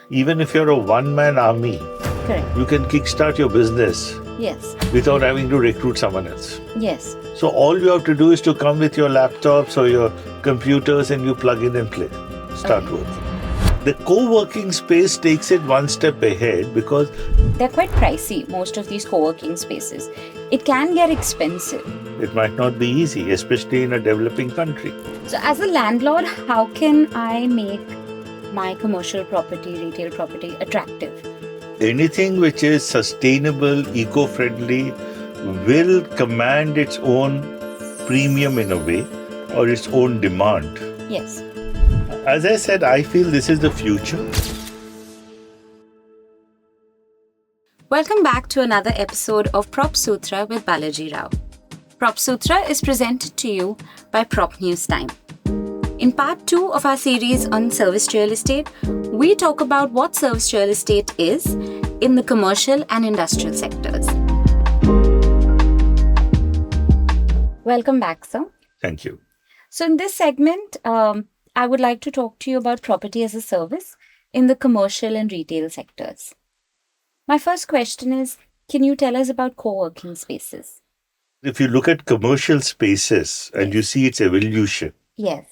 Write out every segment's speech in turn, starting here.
Even if you're a one-man army, Correct. you can kickstart your business Yes. without having to recruit someone else. Yes. So all you have to do is to come with your laptops or your computers and you plug in and play. Start Okay. working. The co-working space takes it one step ahead because They're quite pricey, most of these co-working spaces. It can get expensive. it might not be easy, especially in a developing country. So as a landlord, how can I make my commercial property, retail property attractive? Anything which is sustainable, eco-friendly will command its own premium in a way or its own demand. Yes. As I said, I feel this is the future. Welcome back to another episode of Prop Sutra with Balaji Rao. Prop Sutra is presented to you by Prop News Time. In part 2 of our series on serviced real estate, we talk about what serviced real estate is in the commercial and industrial sectors. Welcome back, sir. Thank you. So in this segment, I would like to talk to you about property as a service in the commercial and retail sectors. My first question is, can you tell us about co-working spaces? If you look at commercial spaces and you see its evolution, Yes.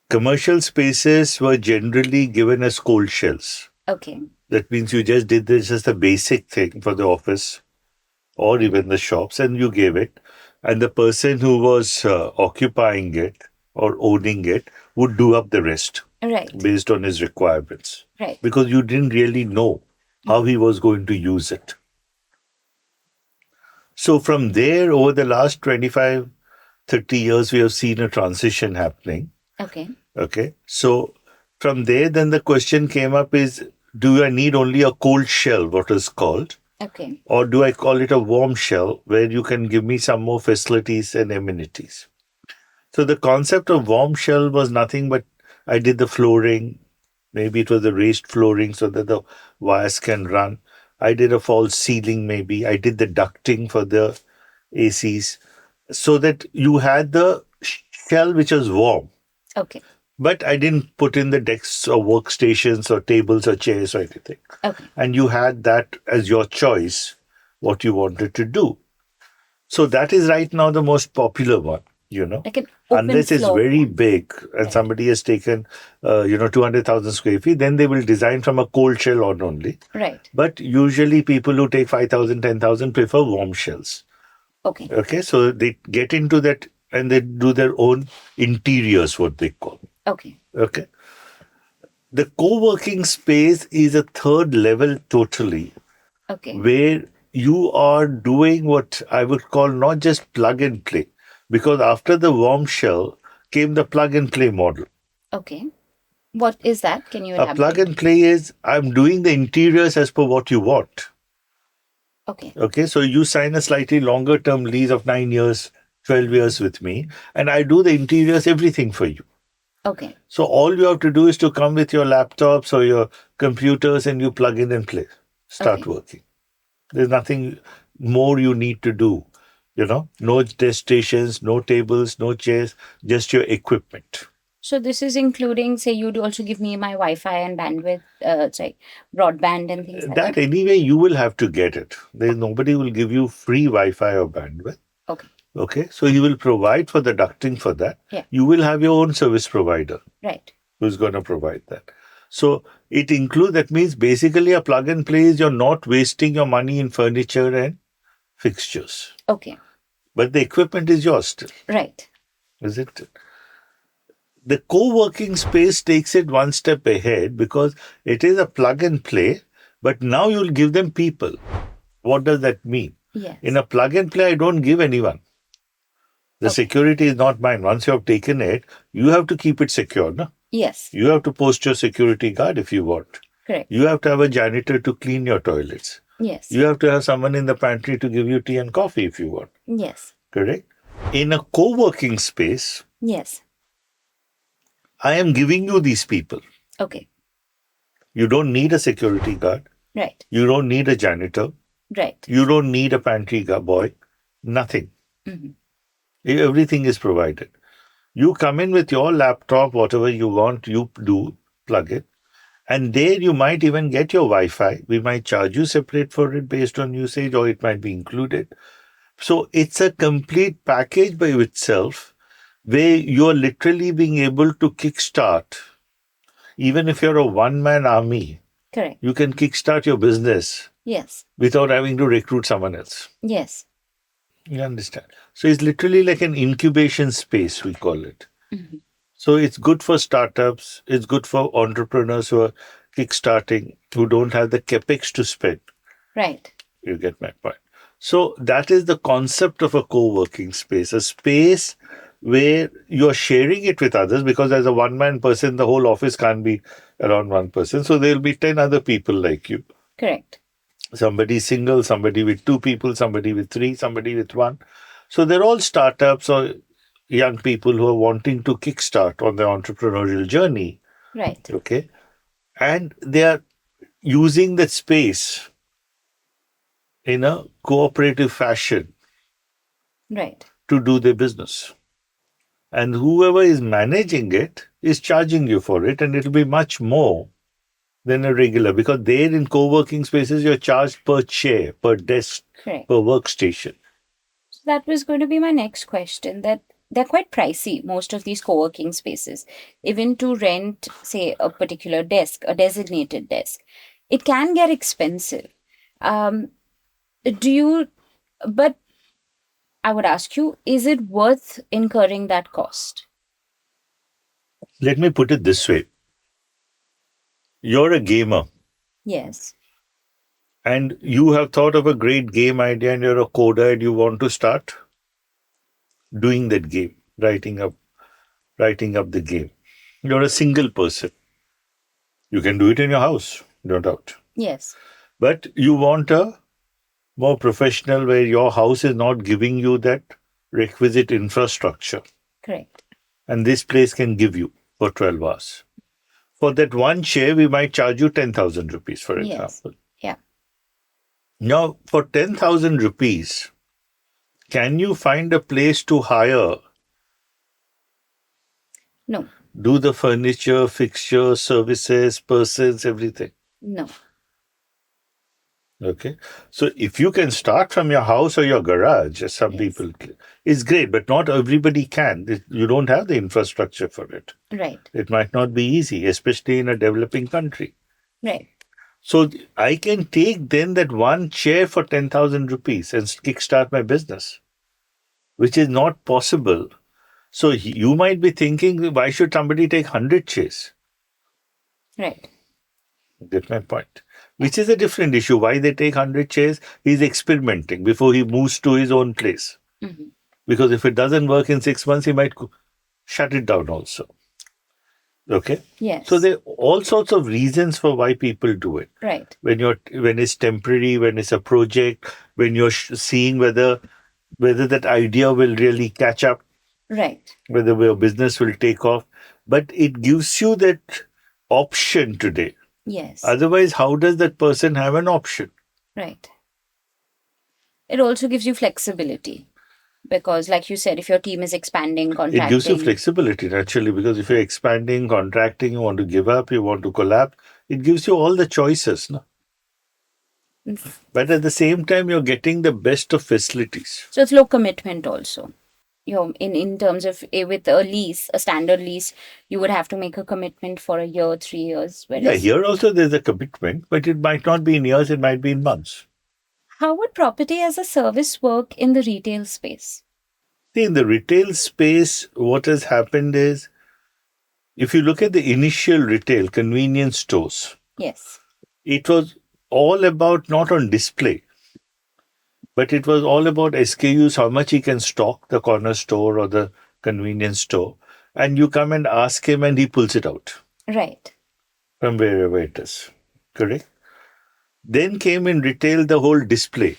commercial spaces were generally given as cold shells. Okay. That means you just did this as the basic thing for the office or even the shops and you gave it. And the person who was occupying it or owning it would do up the rest Right. based on his requirements. Right. Because you didn't really know how he was going to use it. So from there, over the last 25, 30 years, we have seen a transition happening. Okay. Okay. So from there, then the question came up is, do I need only a cold shell, what is called? Okay. Or do I call it a warm shell where you can give me some more facilities and amenities? So the concept of warm shell was nothing but I did the flooring. Maybe it was a raised flooring so that the wires can run. I did a false ceiling maybe. I did the ducting for the ACs so that you had the shell which was warm. Okay. But I didn't put in the desks or workstations or tables or chairs or anything. Okay. And you had that as your choice, what you wanted to do. So that is right now the most popular one, Like an open Unless it's floor very one. big and somebody has taken, 200,000 square feet, then they will design from a cold shell on only. Right. But usually people who take 5,000, 10,000 prefer warm shells. Okay. Okay, so they get into that and they do their own interiors, what they call. Okay. Okay. The co-working space is a third level totally, Okay. where you are doing what I would call not just plug and play, because after the warm shell came the plug and play model. Okay. What is that? Can you A elaborate? plug and play is I'm doing the interiors as per what you want. Okay. Okay, so you sign a slightly longer term lease of 9 years, 12 years with me, and I do the interiors, everything for you. Okay. So all you have to do is to come with your laptops or your computers and you plug in and play. Start Okay. working. There's nothing more you need to do. No desk stations, no tables, no chairs, just your equipment. So this is including, say, you'd also give me my Wi-Fi and bandwidth, broadband and things like That that. anyway, you will have to get it. Nobody will give you free Wi-Fi or bandwidth. Okay. Okay, so you will provide for the ducting for that. Yeah. You will have your own service provider Right. who's going to provide that. So it includes, that means basically a plug and play is you're not wasting your money in furniture and fixtures. Okay. But the equipment is yours still, Right. is it? The co-working space takes it one step ahead because it is a plug and play, but now you'll give them people. What does that mean? Yes. In a plug and play, I don't give anyone. The security is not mine. Once you have taken it, you have to keep it secure. No? Yes. You have to post your security guard if you want. Correct. You have to have a janitor to clean your toilets. Yes. You have to have someone in the pantry to give you tea and coffee if you want. Yes. Correct? In a co-working space, Yes. I am giving you these people. Okay. You don't need a security guard. Right. You don't need a janitor. Right. You don't need a pantry boy. Nothing. Mm-hmm. Everything is provided. You come in with your laptop, whatever you want, you do, plug it. And there you might even get your Wi-Fi. We might charge you separate for it based on usage, or it might be included. So it's a complete package by itself where you're literally being able to kickstart. Even if you're a one-man army, Correct. you can kickstart your business Yes. without having to recruit someone else. Yes. You understand? So it's literally like an incubation space, we call it. Mhm. So it's good for startups. It's good for entrepreneurs who are kickstarting, who don't have the capex to spend. Right. You get my point. So that is the concept of a co-working space, a space where you're sharing it with others, because as a one-man person, the whole office can't be around one person. So there'll be 10 other people like you. Correct. Somebody single, somebody with two people, somebody with three, somebody with one. So they're all startups or young people who are wanting to kickstart on their entrepreneurial journey. Right. Okay. And they are using that space in a cooperative fashion Right. to do their business. And whoever is managing it is charging you for it, and it'll be much more than a regular, because there in co-working spaces you're charged per chair, per desk, Correct. per workstation. So that was going to be my next question, that they're quite pricey, most of these co-working spaces. Even to rent, say, a particular desk, a designated desk, it can get expensive. Do you, but I would ask you, is it worth incurring that cost? Let me put it this way. You're a gamer Yes. and you have thought of a great game idea, and you're a coder and you want to start doing that game, writing up the game. You're a single person. You can do it in your house, no doubt. Yes. But you want a more professional, where your house is not giving you that requisite infrastructure. Correct. And this place can give you for 12 hours. For that one chair, we might charge you 10,000 rupees, for Yes. example. Yeah. Now, for 10,000 rupees, can you find a place to hire, No. do the furniture, fixture, services, persons, everything? No. Okay. So if you can start from your house or your garage, as some Yes. people, it's great, but not everybody can. You don't have the infrastructure for it. Right. It might not be easy, especially in a developing country. Right. So I can take then that one chair for 10,000 rupees and kickstart my business, which is not possible. So you might be thinking, why should somebody take 100 chairs? Right. Get my point? Which is a different issue. Why they take 100 chairs? He's experimenting before he moves to his own place. Mhm. Because if it doesn't work in 6 months, he might shut it down also. Okay? Yes. So there are all sorts of reasons for why people do it. Right. When it's temporary, when it's a project, when you're seeing whether that idea will really catch up, Right. whether your business will take off. But it gives you that option today. Yes. Otherwise, how does that person have an option? Right. It also gives you flexibility because, like you said, if your team is expanding, contracting. It gives you flexibility, naturally, because if you're expanding, contracting, you want to give up, you want to collapse, it gives you all the choices. No? But at the same time, you're getting the best of facilities. So it's low commitment also. In terms of with a lease, a standard lease, you would have to make a commitment for a year, 3 years. Yeah, here also there's a commitment, but it might not be in years, it might be in months. How would property as a service work in the retail space? See, in the retail space, what has happened is, if you look at the initial retail convenience stores, Yes. it was all about not on display, but it was all about SKUs, how much he can stock, the corner store or the convenience store. And you come and ask him and he pulls it out Right. from wherever it is. Correct? Then came in retail the whole display,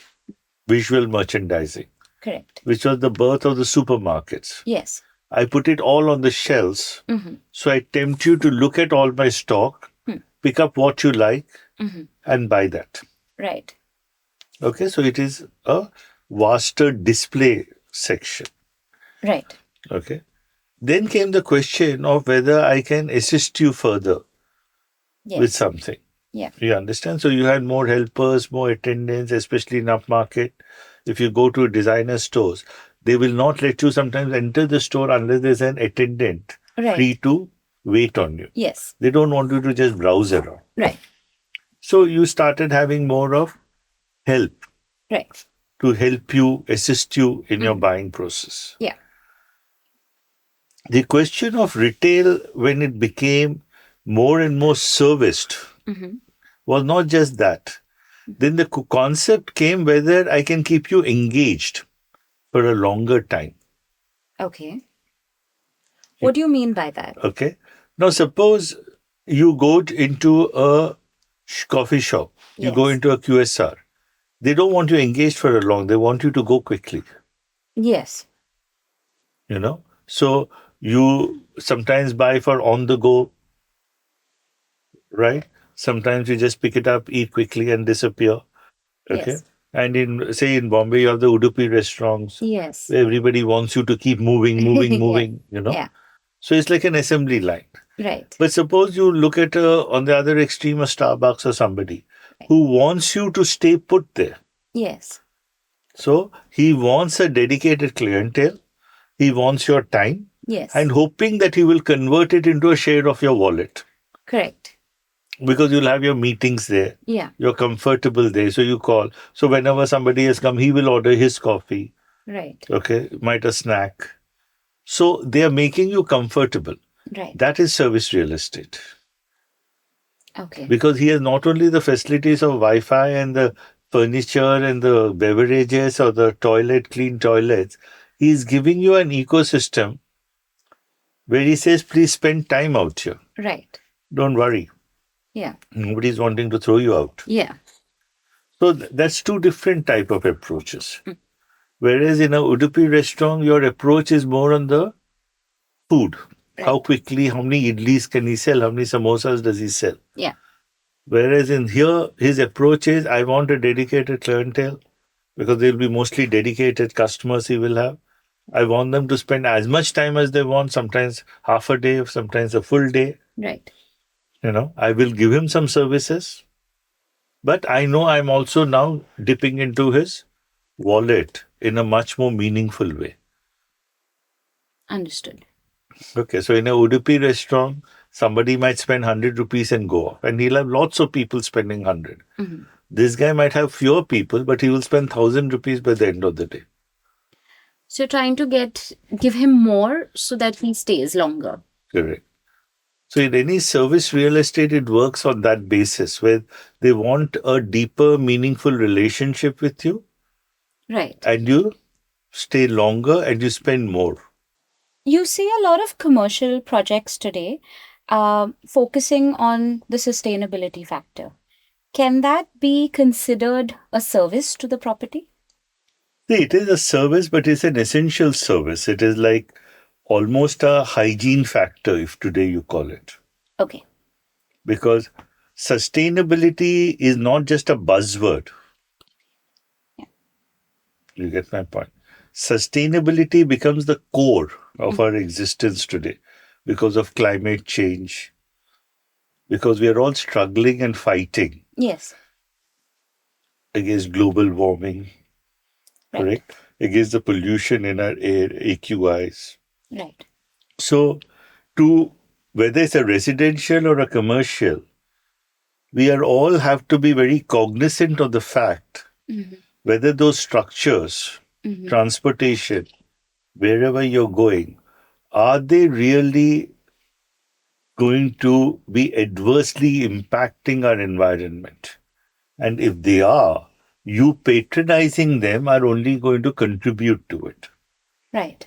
visual merchandising, Correct. which was the birth of the supermarkets. Yes. I put it all on the shelves. Mm-hmm. So I tempt you to look at all my stock, pick up what you like, and buy that. Right. Okay, so it is a vaster display section. Right. Okay. Then came the question of whether I can assist you further with Yes. something. Yeah. You understand? So you had more helpers, more attendants, especially in upmarket. If you go to designer stores, they will not let you sometimes enter the store unless there's an attendant free Right. to wait on you. Yes. They don't want you to just browse around. Right. So you started having more of help Right. to help you, assist you in your buying process. Yeah. The question of retail, when it became more and more serviced, was not just that. Then the concept came whether I can keep you engaged for a longer time. Okay. What do you mean by that? Okay. Now, suppose you go into a coffee shop, you go Yes. into a QSR. They don't want you engaged for a long, they want you to go quickly, Yes. you know. So you sometimes buy for on the go, right? Sometimes you just pick it up, eat quickly, and disappear. Okay. Yes. And in Bombay, you have the Udupi restaurants Yes. where everybody wants you to keep moving, Yeah. you know. Yeah. So it's like an assembly line. Right. But suppose you look at on the other extreme a Starbucks or somebody who wants you to stay put there. Yes. So he wants a dedicated clientele. He wants your time Yes. and hoping that he will convert it into a share of your wallet Correct. because you'll have your meetings there. Yeah. You're comfortable there. So you call. So whenever somebody has come, he will order his coffee. Right. Okay. Might a snack. So they are making you comfortable. Right. That is service real estate. Okay. Because he has not only the facilities of Wi-Fi and the furniture and the beverages or the clean toilets, he is giving you an ecosystem where he says, please spend time out here. Right. Don't worry. Yeah. Nobody's wanting to throw you out. Yeah. So that's two different type of approaches. Whereas in a Udupi restaurant, your approach is more on the food. Right. How quickly, how many idlis can he sell? How many samosas does he sell? Yeah. Whereas in here, his approach is, I want a dedicated clientele because they'll be mostly dedicated customers he will have. I want them to spend as much time as they want, sometimes half a day, sometimes a full day. Right. You know, I will give him some services, but I know I'm also now dipping into his wallet in a much more meaningful way. Understood. Okay, so in a Udupi restaurant, somebody might spend 100 rupees and go off, and he'll have lots of people spending 100. This guy might have fewer people, but he will spend 1,000 rupees by the end of the day. So you're trying to give him more so that he stays longer. Correct. So in any service real estate, it works on that basis where they want a deeper, meaningful relationship with you, Right. and you stay longer and you spend more. You see a lot of commercial projects today focusing on the sustainability factor. Can that be considered a service to the property? See, it is a service, but it's an essential service. It is like almost a hygiene factor, if today you call it. Okay. Because sustainability is not just a buzzword. Yeah. You get my point. Sustainability becomes the core of our existence today because of climate change, because we are all struggling and fighting Yes. against global warming, Right. correct? Against the pollution in our air, AQIs. Right. So, whether it's a residential or a commercial, we are all have to be very cognizant of the fact whether those structures, transportation, wherever you're going, are they really going to be adversely impacting our environment? And if they are, you patronizing them are only going to contribute to it. Right.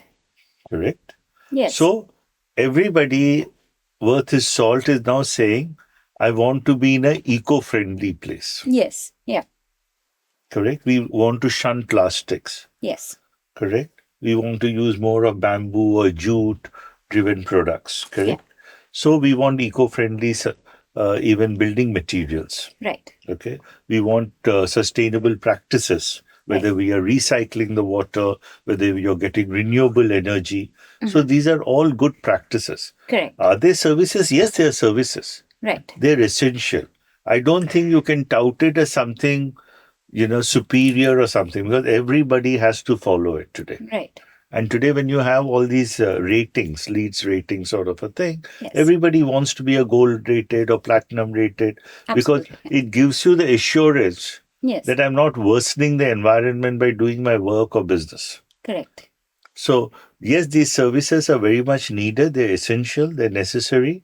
Correct? Yes. So everybody worth his salt is now saying, I want to be in an eco-friendly place. Yes. Yeah. Correct? We want to shun plastics. Yes. Correct? We want to use more of bamboo or jute-driven products. Correct? So we want eco-friendly even building materials. Right. Okay? We want sustainable practices, whether we are recycling the water, whether you're getting renewable energy. So these are all good practices. Correct. Are they services? Yes, they are services. Right. They're essential. I don't think you can tout it as something, superior or something, because everybody has to follow it today. Right. And today, when you have all these ratings, leads rating sort of a thing, Yes. everybody wants to be a gold rated or platinum rated because Absolutely. it gives you the assurance Yes. that I'm not worsening the environment by doing my work or business. Correct. So, yes, these services are very much needed. They're essential, they're necessary,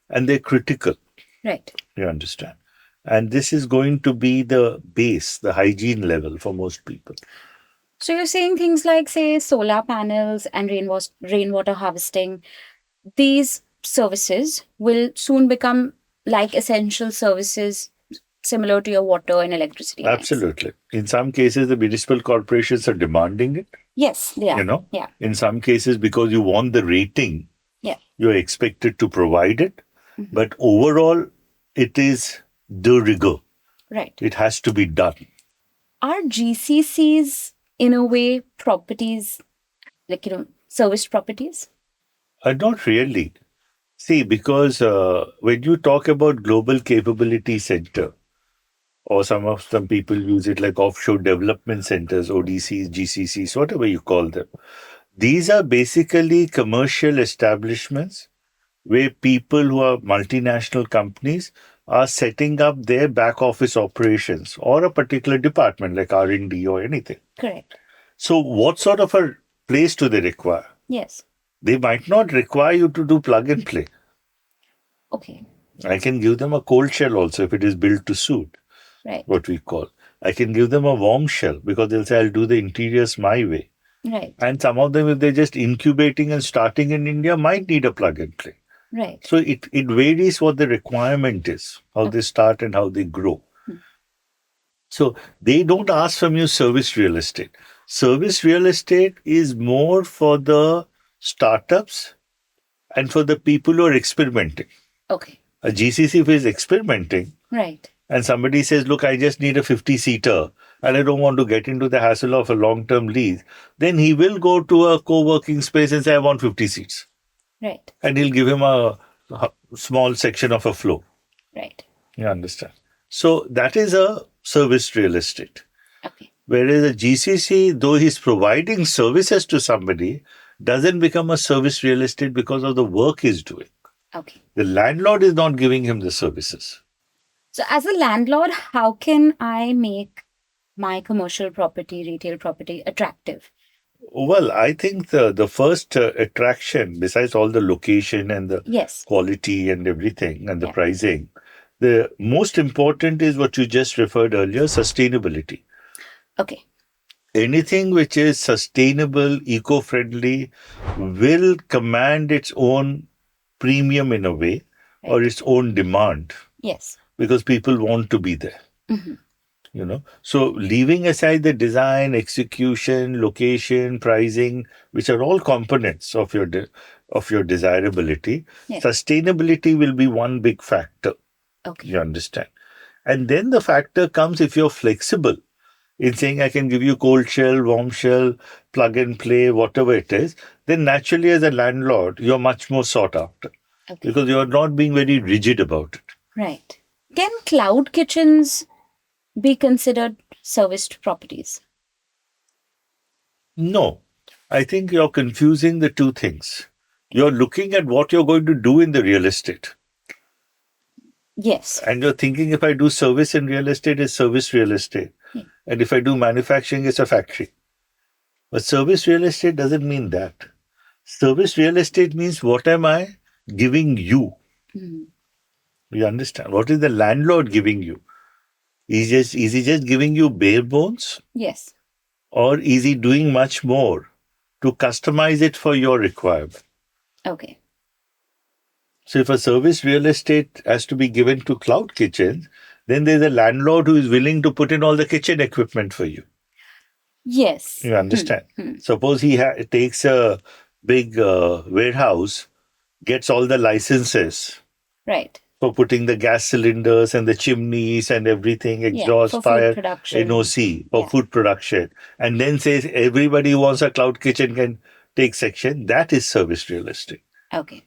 and they're critical. Right. You understand? And this is going to be the base, the hygiene level for most people. So you're saying things like, say, solar panels and rainwater harvesting, these services will soon become like essential services similar to your water and electricity lines. Absolutely. In some cases, the municipal corporations are demanding it. Yes, they are. Yeah. In some cases, because you want the rating, Yeah. you're expected to provide it. But overall, it is de rigueur. Right. It has to be done. Are GCCs, in a way, properties, like, serviced properties? Not really. See, because when you talk about global capability center, or some people use it like offshore development centers, ODCs, GCCs, whatever you call them. These are basically commercial establishments where people who are multinational companies are setting up their back office operations or a particular department like R&D or anything. Correct. So what sort of a place do they require? Yes. They might not require you to do plug and play. Okay. I can give them a cold shell also if it is built to suit. Right. What we call. I can give them a warm shell because they'll say, I'll do the interiors my way. Right. And some of them, if they're just incubating and starting in India, might need a plug and play. Right. So it varies what the requirement is, how they start and how they grow. So they don't ask from you service real estate. Service real estate is more for the startups and for the people who are experimenting. Okay. A GCC, if is experimenting, Right. and somebody says, look, I just need a 50-seater and I don't want to get into the hassle of a long-term lease, then he will go to a co-working space and say, I want 50 seats. Right. And he'll give him a small section of a floor. Right. You understand? So that is a service real estate. Okay. Whereas a GCC, though he's providing services to somebody, doesn't become a service real estate because of the work he's doing. Okay. The landlord is not giving him the services. So as a landlord, how can I make my commercial property, retail property attractive? Well, I think the first attraction, besides all the location and the Yes. quality and everything and the pricing, the most important is what you just referred earlier, sustainability. Okay. Anything which is sustainable, eco-friendly, will command its own premium in a way, or its own demand, Yes. because people want to be there. So leaving aside the design, execution, location, pricing, which are all components of your desirability, sustainability will be one big factor. Okay. You understand? And then the factor comes if you're flexible in saying I can give you cold shell, warm shell, plug and play, whatever it is, then naturally as a landlord, you're much more sought after. Okay. Because you're not being very rigid about it. Right. Can cloud kitchens be considered serviced properties? No. I think you're confusing the two things. You're looking at what you're going to do in the real estate. Yes. And you're thinking if I do service in real estate, it's service real estate. And if I do manufacturing, it's a factory. But service real estate doesn't mean that. Service real estate means what am I giving you? You understand? What is the landlord giving you? Is he just giving you bare bones? Yes. Or is he doing much more to customize it for your requirement? Okay. So if a service real estate has to be given to cloud kitchens, then there's a landlord who is willing to put in all the kitchen equipment for you. Yes. You understand? Suppose he takes a big warehouse, gets all the licenses Right. for putting the gas cylinders and the chimneys and everything, exhaust, for fire, food production. NOC, for food production, and then says everybody who wants a cloud kitchen can take section. That is service real estate. Okay.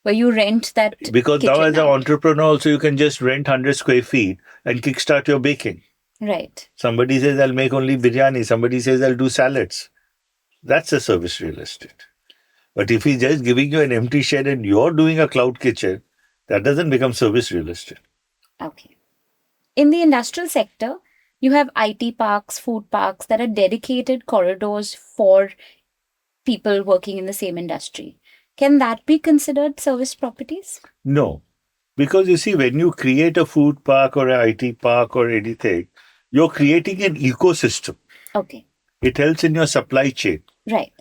where you rent that Because now kitchen as an out. entrepreneur also, you can just rent 100 square feet and kickstart your baking. Right. Somebody says, I'll make only biryani. Somebody says, I'll do salads. That's a service real estate. But if he's just giving you an empty shed and you're doing a cloud kitchen, that doesn't become service real estate. Okay. In the industrial sector, you have IT parks, food parks that are dedicated corridors for people working in the same industry. Can that be considered service properties? No. Because you see, when you create a food park or an IT park or anything, you're creating an ecosystem. Okay. It helps in your supply chain Right.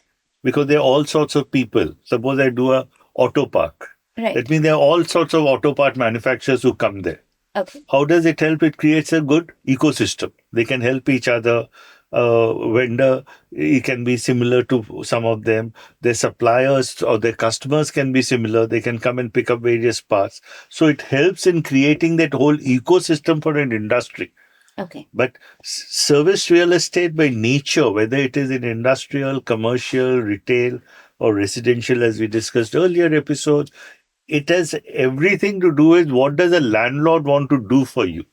because there are all sorts of people. Suppose I do a auto park. Right. That means there are all sorts of auto part manufacturers who come there. Okay. How does it help? It creates a good ecosystem. They can help each other. Vendor, it can be similar to some of them. Their suppliers or their customers can be similar. They can come and pick up various parts. So it helps in creating that whole ecosystem for an industry. Okay. But service real estate by nature, whether it is in industrial, commercial, retail, or residential, as we discussed earlier episodes, it has everything to do with what does a landlord want to do for you.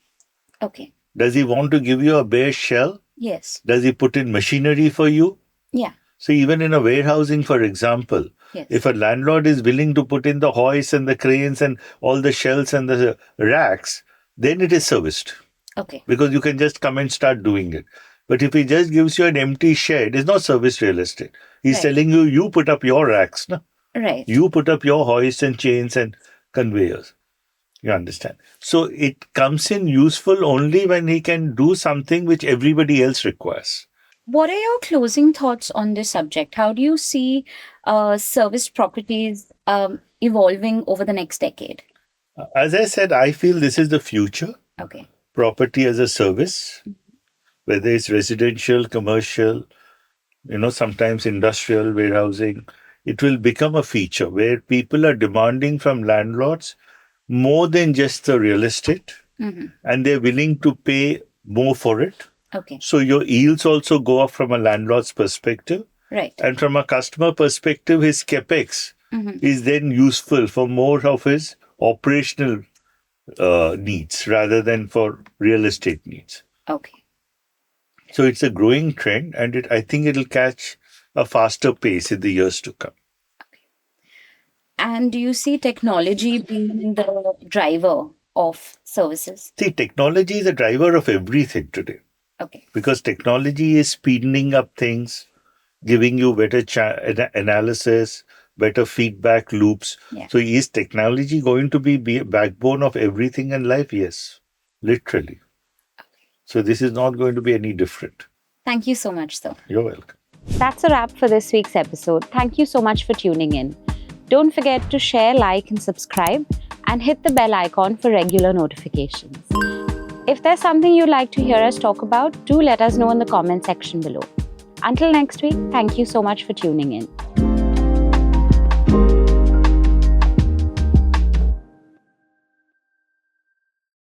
Okay. Does he want to give you a bare shell? Yes. Does he put in machinery for you? Yeah. So even in a warehousing, for example, Yes. if a landlord is willing to put in the hoists and the cranes and all the shelves and the racks, then it is serviced. Okay. Because you can just come and start doing it. But if he just gives you an empty shed, it's not service real estate. He's Right. telling you, you put up your racks. No? Right. You put up your hoists and chains and conveyors. You understand? So it comes in useful only when he can do something which everybody else requires. What are your closing thoughts on this subject? How do you see service properties evolving over the next decade? As I said, I feel this is the future. Okay. Property as a service, whether it's residential, commercial, sometimes industrial, warehousing, it will become a feature where people are demanding from landlords more than just the real estate, and they're willing to pay more for it. Okay. So your yields also go up from a landlord's perspective. Right. And from a customer perspective, his capex is then useful for more of his operational needs rather than for real estate needs. Okay. So it's a growing trend, and I think it'll catch a faster pace in the years to come. And do you see technology being the driver of services? See, technology is a driver of everything today Okay. because technology is speeding up things, giving you better analysis, better feedback loops. Yeah. So is technology going to be a backbone of everything in life? Yes, literally. So this is not going to be any different. Thank you so much, sir. You're welcome. That's a wrap for this week's episode. Thank you so much for tuning in. Don't forget to share, like, and subscribe, and hit the bell icon for regular notifications. If there's something you'd like to hear us talk about, do let us know in the comment section below. Until next week, thank you so much for tuning in.